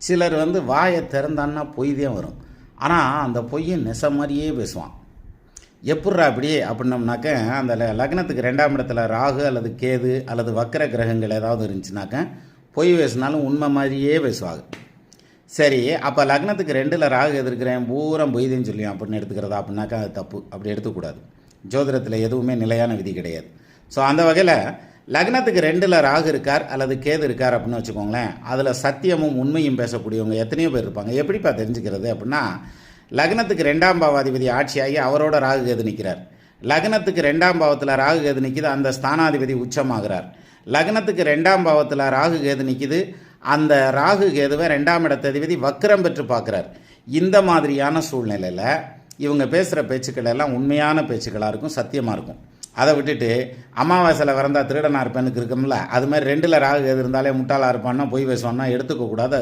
சிலர் வாயை திறந்தான்னா பொய் தான் வரும். ஆனால் அந்த பொய்யை நெச மாதிரியே பேசுவான். எப்புட்றா அப்படி அப்படின்னோம்னாக்க, அந்த லக்னத்துக்கு 2ஆம் இடத்துல ராகு அல்லது கேது அல்லது வக்கர கிரகங்கள் ஏதாவது இருந்துச்சுனாக்க பொய் பேசினாலும் உண்மை மாதிரியே பேசுவாங்க. சரி, அப்போ லக்னத்துக்கு 2ல் ராகு எதிர்க்கிறேன் பூரா பொய்துன்னு சொல்லியும் அப்படின்னு எடுத்துக்கிறதா அப்படின்னாக்கா அது தப்பு. அப்படி எடுத்துக்கூடாது. ஜோதிடத்தில் எதுவுமே நிலையான விதி கிடையாது. ஸோ அந்த வகையில் லக்னத்துக்கு 2ல் ராகு இருக்கார் அல்லது கேது இருக்கார் அப்படின்னு வச்சுக்கோங்களேன், அதில் சத்தியமும் உண்மையும் பேசக்கூடியவங்க எத்தனையோ பேர் இருப்பாங்க. எப்படிப்பா தெரிஞ்சுக்கிறது அப்படின்னா, லக்னத்துக்கு 2ஆம் பாவாதிபதி ஆட்சியாகி அவரோட ராகு கேது நிற்கிறார். லக்னத்துக்கு 2ஆம் பாவத்தில் ராகு கேது நிற்கிது, அந்த ஸ்தானாதிபதி உச்சமாகிறார். லக்னத்துக்கு 2ஆம் பாவத்தில் ராகு கேது நிற்கிது, அந்த ராகு கேதுவை 2ஆம் இடத்ததிபதி வக்ரம் பெற்று பார்க்குறார். இந்த மாதிரியான சூழ்நிலையில் இவங்க பேசுகிற பேச்சுக்கள் எல்லாம் உண்மையான பேச்சுக்களாக இருக்கும், சத்தியமாக இருக்கும். அதை விட்டுட்டு அமாவாசையில் பிறந்தா திருடனாக இருப்பேனுக்கு இருக்கும்ல, அது மாதிரி 2ல் ராகு கேது இருந்தாலே முட்டாளாக இருப்பான்னா பொய் பேசுவான்னா எடுத்துக்கக்கூடாது.